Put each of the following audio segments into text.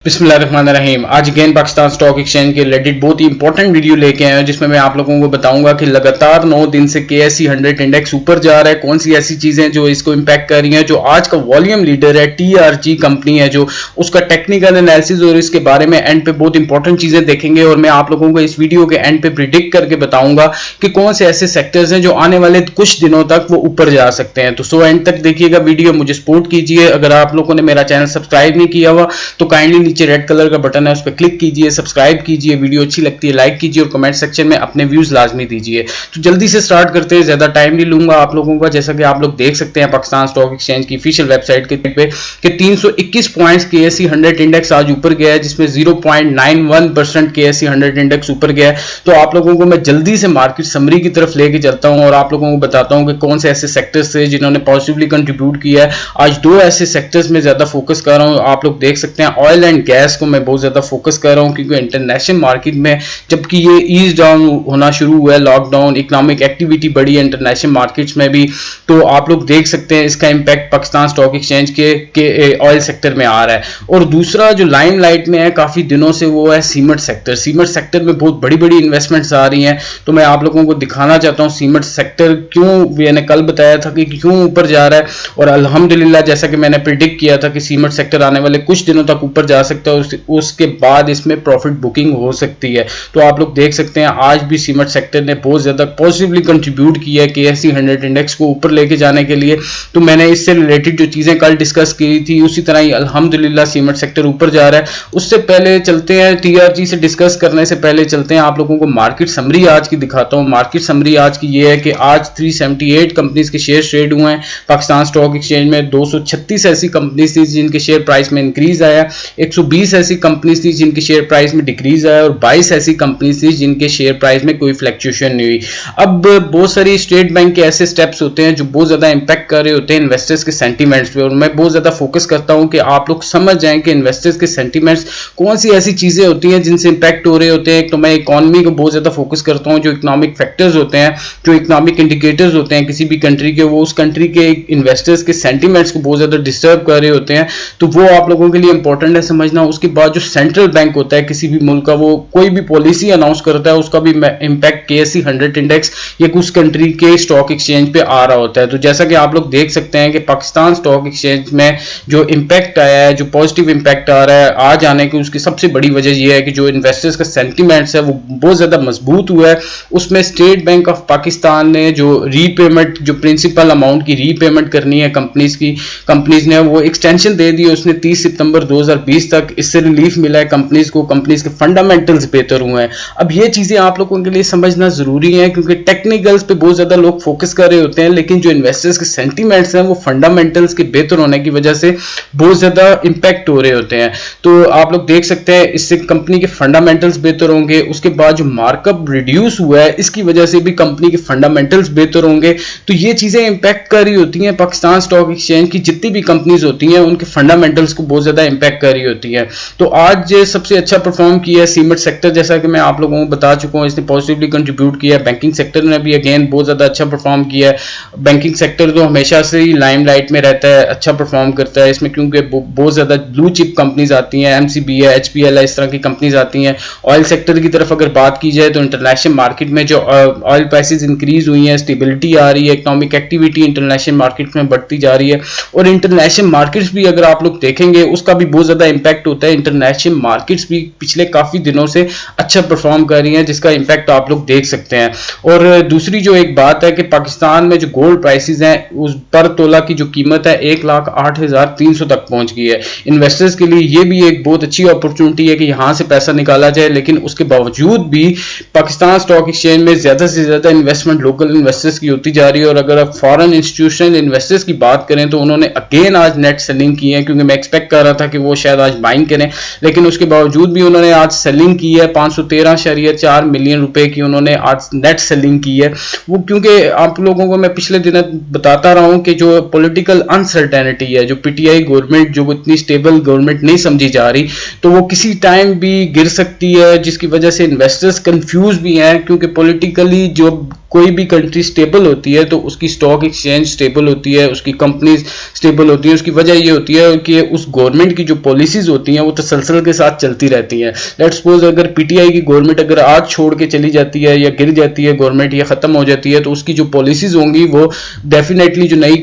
बिस्मिल्लाहिर्रहमानिर्रहीम। आज again Pakistan stock exchange के रिलेटेड बहुत ही इंपॉर्टेंट वीडियो लेके आए हैं जिसमें मैं आप लोगों को बताऊंगा कि लगातार 9 दिन से KSE 100 इंडेक्स ऊपर जा रहा है। कौन सी ऐसी चीजें जो इसको इंपैक्ट कर रही हैं। जो आज का वॉल्यूम लीडर है TRG कंपनी है, जो उसका टेक्निकल एनालिसिस और इसके बारे में एंड पे बहुत इंपॉर्टेंट चीजें देखेंगे और मैं आप लोगों को इस वीडियो के एंड पे प्रिडिक्ट करके बताऊंगा कि कौन से ऐसे सेक्टर्स हैं जो आने वाले कुछ दिनों तक वो ऊपर जा सकते हैं। तो सो एंड तक देखिएगा वीडियो, मुझे सपोर्ट कीजिए। अगर आप लोगों ने मेरा चैनल सब्सक्राइब नहीं किया हुआ तो काइंडली नीचे रेड कलर का बटन है, उस पर क्लिक कीजिए, सब्सक्राइब कीजिए। वीडियो अच्छी लगती है लाइक कीजिए और कमेंट सेक्शन में अपने व्यूज लाजमी दीजिए। तो जल्दी से स्टार्ट करते हैं, ज्यादा टाइम नहीं लूंगा आप लोगों का। जैसा कि आप लोग देख सकते हैं पाकिस्तान स्टॉक एक्सचेंज की ऑफिशियल वेबसाइट के पे कि 321 पॉइंट्स KSE 100 इंडेक्स आज ऊपर गया है, जिसमें 0.91% KSE 100 इंडेक्स ऊपर गया है। तो आप लोगों को मैं जल्दी से मार्केट समरी की तरफ लेके चलता हूं और आप लोगों को बताता हूं कि कौन से ऐसे सेक्टर्स थे जिन्होंने पॉजिटिवली कंट्रीब्यूट किया है। आज दो ऐसे सेक्टर्स में ज्यादा फोकस कर रहा हूं। आप लोग देख सकते हैं ऑयल एंड गैस को मैं बहुत ज्यादा फोकस कर रहा हूं क्योंकि इंटरनेशनल मार्केट में जबकि ये ईज डाउन होना शुरू हुआ है, लॉकडाउन, इकोनॉमिक एक्टिविटी बढ़ी है इंटरनेशनल मार्केट्स में भी, तो आप लोग देख सकते हैं इसका इंपैक्ट पाकिस्तान स्टॉक एक्सचेंज के ऑयल सेक्टर में आ रहा है। और दूसरा जो लाइमलाइट में है काफी दिनों से वो है सीमेंट सेक्टर। सीमेंट सेक्टर में बहुत बड़ी बड़ी इन्वेस्टमेंट्स आ रही हैं, तो मैं आप लोगों को दिखाना चाहता हूं सीमेंट सेक्टर क्यों, मैंने कल बताया था कि क्यों ऊपर जा रहा है और अल्हम्दुलिल्लाह जैसा कि मैंने प्रिडिक्ट किया था कि सीमेंट सेक्टर आने वाले कुछ दिनों तक ऊपर जा सकता है, उसके बाद इसमें प्रॉफिट बुकिंग हो सकती है। तो आप लोग देख सकते हैं आज भी सीमेंट सेक्टर ने बहुत ज्यादा पॉजिटिवली कंट्रीब्यूट किया है KSE 100 इंडेक्स को ऊपर लेके जाने के लिए। तो मैंने इससे रिलेटेड जो चीजें कल डिस्कस की थी उसी तरह ही अल्हम्दुलिल्लाह सीमेंट सेक्टर ऊपर जा रहा है। उससे पहले चलते हैं TRG से डिस्कस करने से पहले चलते हैं आप लोगों को मार्केट समरी आज की दिखाता हूं। मार्केट समरी आज की ये है कि आज 378 कंपनीज के शेयर ट्रेड हुए हैं पाकिस्तान स्टॉक एक्सचेंज में। 236 ऐसी कंपनीज थी जिनके शेयर प्राइस में इंक्रीज आया, 120 ऐसी कंपनीज थी जिनके शेयर प्राइस में डिक्रीज आया और 22 ऐसी कंपनीज थी जिनके शेयर प्राइस में कोई फ्लक्चुएशन नहीं हुई। अब बहुत सारी स्टेट बैंक के ऐसे स्टेप्स होते हैं जो बहुत ज्यादा इंपैक्ट कर रहे होते हैं इन्वेस्टर्स के सेंटीमेंट्स पे, और मैं बहुत ज्यादा फोकस करता हूं कि आप लोग समझ जाएं कि इन्वेस्टर्स के सेंटीमेंट्स कौन सी ऐसी चीजें होती हैं जिनसे इंपैक्ट हो रहे होते हैं। तो मैं इकोनॉमी को बहुत ज्यादा फोकस करता हूं, जो इकोनॉमिक फैक्टर्स होते हैं, जो इकोनॉमिक इंडिकेटर्स होते हैं किसी भी कंट्री के, वो उस कंट्री के इन्वेस्टर्स के सेंटीमेंट्स को बहुत ज्यादा डिस्टर्ब कर रहे होते हैं। तो वो आप लोगों के लिए इंपॉर्टेंट है समझना। उसके बाद जो सेंट्रल बैंक होता है किसी भी मुल्क का, वो कोई भी पॉलिसी अनाउंस करता है उसका भी इंपैक्ट KSE 100 इंडेक्स या उस कंट्री के स्टॉक एक्सचेंज पे आ रहा होता है। तो जैसा कि आप लोग देख सकते हैं कि पाकिस्तान स्टॉक एक्सचेंज में जो इंपैक्ट आया है, जो पॉजिटिव इंपैक्ट आ रहा है आज आने की, उसकी सबसे बड़ी वजह यह है कि जो इन्वेस्टर्स का सेंटीमेंट्स है वो बहुत ज्यादा मजबूत हुआ है। उसमें स्टेट बैंक ऑफ पाकिस्तान ने जो रीपेमेंट, जो प्रिंसिपल अमाउंट की रीपेमेंट करनी है कंपनीज ने वो एक्सटेंशन दे दी है उसने 30 सितंबर 2020 तक। इससे रिलीफ मिला है कंपनीज को, कंपनीज के फंडामेंटल्स बेहतर हुए हैं। अब ये चीजें आप लोगों के लिए समझना जरूरी है क्योंकि टेक्निकल्स पे बहुत ज्यादा लोग फोकस कर रहे होते हैं, लेकिन जो इन्वेस्टर्स के सेंटीमेंट्स हैं वो फंडामेंटल्स के बेहतर होने की वजह से बहुत ज्यादा इंपैक्ट हो रहे होते हैं। तो आप लोग देख सकते हैं इससे कंपनी के फंडामेंटल्स बेहतर होंगे। उसके बाद जो मार्कअप रिड्यूस हुआ है इसकी वजह से भी कंपनी के फंडामेंटल्स बेहतर होंगे। तो ये चीजें इंपैक्ट कर रही होती हैं पाकिस्तान स्टॉक एक्सचेंज की जितनी भी कंपनीज होती हैं उनके फंडामेंटल्स को बहुत ज्यादा इंपैक्ट कर रही होती है। तो आज सबसे अच्छा परफॉर्म किया है सीमेंट सेक्टर, जैसा कि मैं आप लोगों को बता चुका हूं, इसने पॉजिटिवली कंट्रीब्यूट किया है। बैंकिंग सेक्टर ने भी अगेन बहुत ज्यादा अच्छा परफॉर्म किया है। बैंकिंग सेक्टर तो हमेशा से ही लाइमलाइट में रहता है, अच्छा परफॉर्म करता है इसमें क्योंकि बहुत ज्यादा ब्लू चिप कंपनीज आती हैं, MCB है, HPL है, इस तरह की कंपनीज आती हैं। ऑयल सेक्टर की तरफ अगर बात की जाए तो इंटरनेशनल मार्केट में जो ऑयल प्राइसेस इंक्रीज हुई हैं, स्टेबिलिटी आ रही है, इकोनॉमिक एक्टिविटी इंटरनेशनल मार्केट में बढ़ती जा रही है। और इंटरनेशनल मार्केट्स भी अगर आप लोग देखेंगे उसका भी बहुत ज्यादा इंपैक्ट होता है। इंटरनेशनल मार्केट्स भी पिछले काफी दिनों से अच्छा परफॉर्म कर रही हैं जिसका इंपैक्ट आप लोग देख सकते हैं। और दूसरी जो एक बात है कि पाकिस्तान में जो गोल्ड प्राइसेस हैं उस पर तोला की जो कीमत है 1,08,300 तक पहुंच गई है। इन्वेस्टर्स के लिए ये भी एक बहुत अच्छी अपॉर्चुनिटी है कि यहां से पैसा निकाला जाए, लेकिन उसके बावजूद भी पाकिस्तान स्टॉक एक्सचेंज में ज्यादा से ज्यादा इन्वेस्टमेंट लोकल इन्वेस्टर्स की होती जा रही है। और अगर आप फॉरेन इंस्टीट्यूशनल इन्वेस्टर्स की बात करें तो उन्होंने अगेन आज नेट सेलिंग की है, क्योंकि मैं एक्सपेक्ट कर रहा था कि वो शायद आज बाइंग करें, लेकिन उसके बावजूद भी उन्होंने आज सेलिंग की है। 513.4 मिलियन रुपए की उन्होंने आज नेट सेलिंग की है। वो क्योंकि आप लोगों को मैं पिछले दिन बताता रहा हूं कि जो पॉलिटिकल अनसर्टेनिटी है, जो PTI गवर्नमेंट जो इतनी स्टेबल गवर्नमेंट नहीं समझी जा रही, तो वो किसी टाइम भी गिर सकती है, जिसकी वजह से इन्वेस्टर्स कंफ्यूज भी हैं क्योंकि पॉलिटिकली जो कोई भी कंट्री स्टेबल होती है तो उसकी स्टॉक एक्सचेंज स्टेबल होती है, उसकी कंपनीज स्टेबल होती है। उसकी वजह ये होती है कि उस गवर्नमेंट की जो पॉलिसीज होती हैं वो तसलसल के साथ चलती रहती हैं। लेट्स सपोज अगर पीटीआई की गवर्नमेंट अगर आज छोड़ के चली जाती है या गिर जाती है गवर्नमेंट या खत्म हो जाती है, तो उसकी जो पॉलिसीज होंगी वो डेफिनेटली जो नई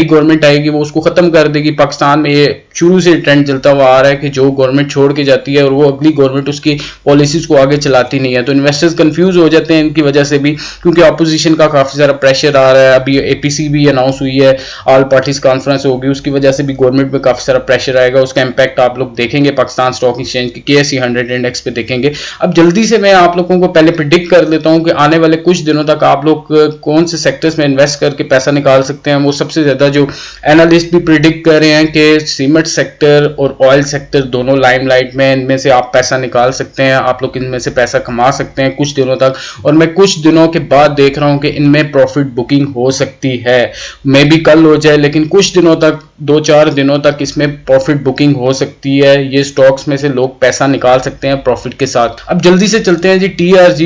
गवर्नमेंट आएगी वो उसको खत्म कर देगी। पाकिस्तान में ये शुरू से ट्रेंड चलता हुआ आ रहा है कि जो गवर्नमेंट छोड़ के जाती है और वो अगली गवर्नमेंट उसकी पॉलिसीज को आगे चलाती नहीं है, तो इन्वेस्टर्स कंफ्यूज हो जाते हैं इनकी वजह से भी, क्योंकि अपोजिशन का काफी सारा प्रेशर आ रहा है। अभी एपीसी भी अनाउंस हुई है, ऑल पार्टीज कॉन्फ्रेंस होगी, उसकी वजह से भी गवर्नमेंट में काफी सारा प्रेशर आएगा। उसका इंपैक्ट आप लोग देखेंगे पाकिस्तान स्टॉक एक्सचेंज के KSE 100 इंडेक्स पे देखेंगे। अब जल्दी से मैं आप लोगों को पहले प्रिडिक्ट कर देता हूं कि आने वाले कुछ दिनों तक आप लोग कौन से सेक्टर्स में इन्वेस्ट करके पैसा निकाल सकते हैं। वो सबसे ज्यादा जो एनालिस्ट भी प्रिडिक्ट कर रहे हैं कि सीमेंट सेक्टर और ऑयल सेक्टर दोनों लाइमलाइट में, इनमें से आप पैसा निकाल सकते हैं, आप लोग इनमें से पैसा कमा सकते हैं कुछ दिनों तक। और मैं कुछ दिनों के बाद देख रहा हूं कि इनमें प्रॉफिट बुकिंग हो सकती है, मे बी कल हो जाए, लेकिन कुछ दिनों तक 2-4 दिनों तक इसमें प्रॉफिट बुकिंग हो सकती है। ये स्टॉक्स में से लोग पैसा निकाल सकते हैं प्रॉफिट के साथ। अब जल्दी से चलते हैं जी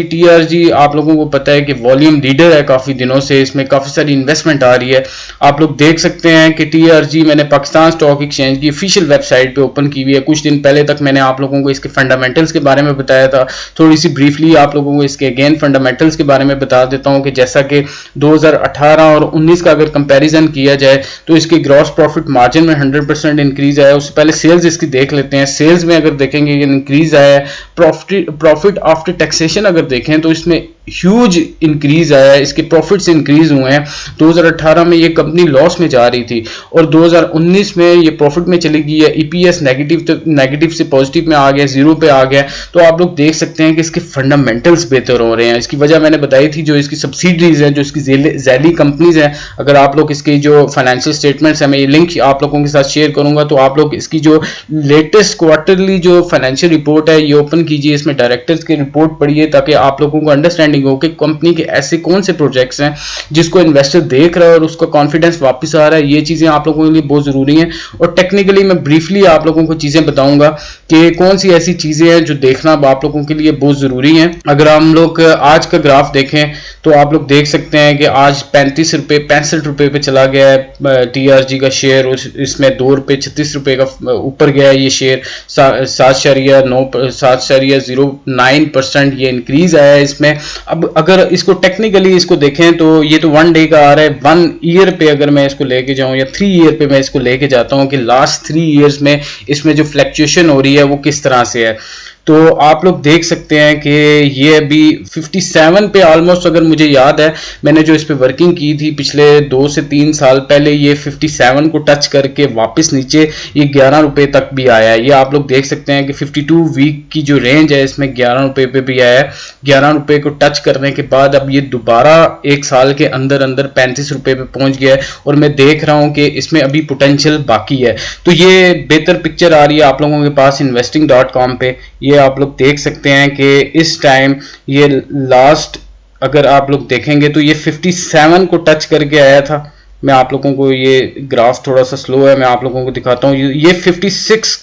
टीआरजी आप लोगों को पता है कि वॉल्यूम लीडर है काफी दिनों से, इसमें काफी सारी इन्वेस्टमेंट आ रही है। आप लोग देख सकते हैं कि टीआरजी मैंने पाकिस्तान स्टॉक एक्सचेंज की ऑफिशियल वेबसाइट पे ओपन की हुई है। कुछ दिन पहले तक मैंने आप लोगों को इसके फंडामेंटल्स के बारे में बताया था, थोड़ी सी ब्रीफली आप लोगों को इसके अगेन फंडामेंटल्स के बारे में बता देता हूं कि जैसा कि 2018 और 19 का अगर कंपैरिजन किया जाए तो इसकी ग्रॉस प्रॉफिट मार्जिन में 100% इंक्रीज आया है। उससे पहले सेल्स इसकी देख लेते हैं। सेल्स में अगर देखेंगे ये इंक्रीज आया है। प्रॉफिट आफ्टर टैक्सेशन अगर देखें तो इसमें ह्यूज इंक्रीज आया है, इसके प्रॉफिट्स इंक्रीज हुए हैं। 2018 में ये कंपनी लॉस में जा रही थी और 2019 में ये प्रॉफिट में चली गई है। ईपीएस नेगेटिव से पॉजिटिव में आ गया, जीरो पे आ गया। तो आप लोग देख सकते हैं कि इसके फंडामेंटल्स बेहतर हो रहे हैं। इसकी वजह मैंने बताई थी, जो इसकी सब्सिडरीज हैं, जो इसकी जैली कंपनीज हैं, अगर आप लोग इसकी जो फाइनेंशियल स्टेटमेंट्स है, मैं ये लिंक आप लोगों के साथ शेयर करूंगा, तो आप लोग इसकी जो लेटेस्ट क्वार्टरली जो फाइनेंशियल रिपोर्ट है ये ओपन कीजिए, इसमें डायरेक्टर्स की रिपोर्ट पढ़िए, ताकि आप लोगों को अंडरस्टैंडिंग हो कि कंपनी के ऐसे कौन से प्रोजेक्ट्स हैं जिसको इन्वेस्टर देख रहा है और उसका कॉन्फिडेंस वापस आ रहा है। ये चीजें आप लोगों के लिए बहुत जरूरी हैं। और टेक्निकली मैं ब्रीफली आप लोगों को चीजें बताऊंगा कि कौन सी ऐसी चीजें हैं जो देखना आप लोगों के लिए बहुत जरूरी है। अगर हम लोग आज का ग्राफ देखें तो आप लोग देख सकते हैं कि आज 35 रुपए 65 रुपए पे चला गया है टीआरजी का शेयर, और इसमें 2 रुपए 36 रुपए का ऊपर गया है ये शेयर। 7.09% ये इंक्रीज आया है इसमें। अब अगर इसको टेक्निकली इसको देखें तो ये तो 1 डे का आ रहा है। 1 ईयर पे अगर मैं इसको लेके जाऊं या 3 ईयर पे मैं इसको लेके जाता हूं कि लास्ट 3 ईयर्स में इसमें जो फ्लक्चुएशन हो रही है वो किस तरह से है, तो आप लोग देख सकते हैं कि ये अभी 57 पे ऑलमोस्ट, अगर मुझे याद है मैंने जो इस पे वर्किंग की थी पिछले 2 से 3 साल पहले, ये 57 को टच करके वापस नीचे ये 11 रुपए तक भी आया है। ये आप लोग देख सकते हैं कि 52 वीक की जो रेंज है इसमें 11 रुपए पे भी आया है। 11 रुपए को टच करने के बाद अब ये दोबारा 1 साल के अंदर 35 रुपए पे पहुंच गया है, और मैं देख रहा हूं कि इसमें अभी पोटेंशियल बाकी है। तो ये बेहतर पिक्चर आ रही है आप लोगों के पास investing.com पे। ये आप लोग देख सकते हैं कि इस टाइम ये लास्ट अगर आप लोग देखेंगे तो ये 57 को टच करके आया था। मैं आप लोगों को ये ग्राफ थोड़ा सा स्लो है, मैं आप लोगों को दिखाता हूँ। ये 56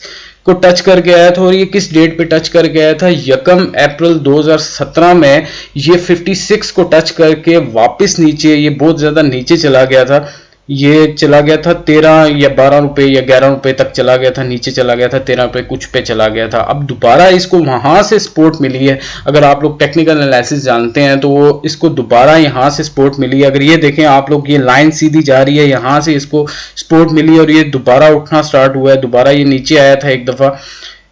को टच करके आया था, और ये किस डेट पे टच करके आया था, 1 अप्रैल 2017 में ये 56 को टच करके वापस नीचे, ये बहुत ज्यादा नीचे चला गया था। ये चला गया था 13 या 12 रुपए या 11 रुपए तक चला गया था, नीचे चला गया था 13 रुपए कुछ पे चला गया था। अब दोबारा इसको वहां से सपोर्ट मिली है। अगर आप लोग टेक्निकल एनालिसिस जानते हैं तो वो इसको दोबारा यहां से सपोर्ट मिली है। अगर ये देखें आप लोग, ये लाइन सीधी जा रही है, यहां से इसको सपोर्ट मिली और ये दोबारा उठना स्टार्ट हुआ है। दोबारा ये नीचे आया था एक दफा,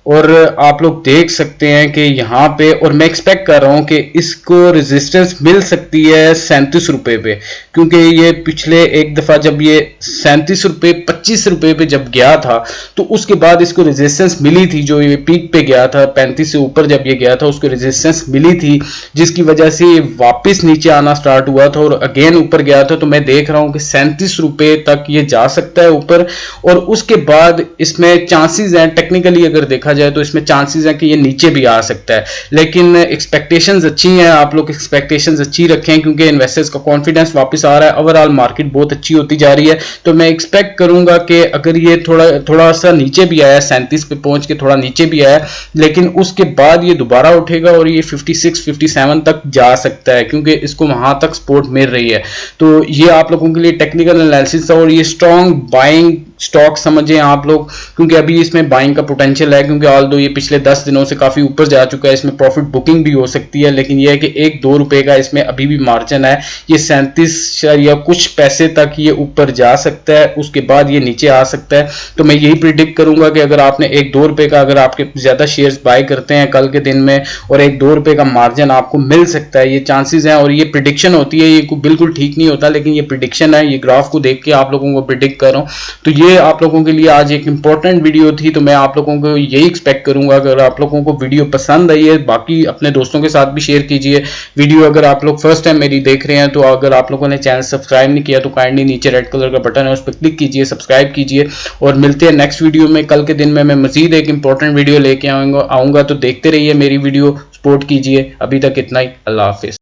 और आप लोग देख सकते हैं कि यहाँ पे, और मैं एक्सपेक्ट कर रहा हूँ कि इसको रेजिस्टेंस मिल सकती है 37 रुपए पे, क्योंकि ये पिछले एक दफा जब ये 37 रुपए 25 रुपए पे जब गया था तो उसके बाद इसको रेजिस्टेंस मिली थी। जो ये पीक पे गया था 35 से ऊपर जब ये गया था उसको रेजिस्टेंस मिली थी, जिसकी वजह से ये वापस नीचे आना स्टार्ट हुआ था और अगेन ऊपर गया था। तो मैं देख रहा हूँ कि 37 रुपए तक ये जा सकता है ऊपर, और उसके बाद इसमें चांसेस हैं टेक्निकली अगर देखा देखा जाए तो इसमें चांसेस है कि ये नीचे भी आ सकता है, लेकिन एक्सपेक्टेशंस अच्छी हैं, आप लोग एक्सपेक्टेशंस अच्छी रखें क्योंकि इन्वेस्टर्स का कॉन्फिडेंस वापस आ रहा है, ओवरऑल मार्केट बहुत अच्छी होती जा रही है। तो मैं एक्सपेक्ट करूंगा कि अगर ये थोड़ा सा नीचे भी आया, 37 पे पहुंच के थोड़ा नीचे भी आया, लेकिन उसके बाद ये दोबारा उठेगा और ये 56-57 तक जा सकता है क्योंकि इसको वहां तक सपोर्ट मिल रही है। तो ये आप लोगों के लिए टेक्निकल एनालिसिस था और ये स्ट्रॉन्ग बाइंग स्टॉक समझें आप लोग, क्योंकि अभी इसमें बाइंग का पोटेंशियल है, क्योंकि ऑल्दो ये पिछले 10 दिनों से काफी ऊपर जा चुका है, इसमें प्रॉफिट बुकिंग भी हो सकती है, लेकिन ये है कि 1-2 रुपए का इसमें अभी भी मार्जिन है। ये 37 या कुछ पैसे तक ये ऊपर जा सकता है, उसके बाद ये नीचे आ सकता है। तो मैं यही प्रिडिक्ट करूंगा कि अगर आपने 1-2 रुपए का, अगर आपके ज्यादा शेयर्स बाय करते हैं कल के दिन में और 1-2 रुपए का मार्जिन आपको मिल सकता है, ये चांसेस हैं। और ये प्रिडिक्शन होती है, ये बिल्कुल ठीक नहीं होता, लेकिन ये प्रिडिक्शन है, ये ग्राफ को देख के आप लोगों को प्रिडिक्ट कर रहा हूं। तो ये आप लोगों के लिए आज एक इंपॉर्टेंट वीडियो थी, तो मैं आप लोगों को यही एक्सपेक्ट करूंगा। अगर आप लोगों को वीडियो पसंद आई है, बाकी अपने दोस्तों के साथ भी शेयर कीजिए वीडियो। अगर आप लोग फर्स्ट टाइम मेरी देख रहे हैं तो अगर आप लोगों ने चैनल सब्सक्राइब नहीं किया तो काइंडली नीचे रेड कलर का बटन है, उस पर क्लिक कीजिए, सब्सक्राइब कीजिए और मिलते हैं नेक्स्ट वीडियो में। कल के दिन में मैं मजीद एक इंपॉर्टेंट वीडियो लेके आऊंगा, तो देखते रहिए मेरी वीडियो, सपोर्ट कीजिए। अभी तक इतना ही, अल्लाह हाफिज।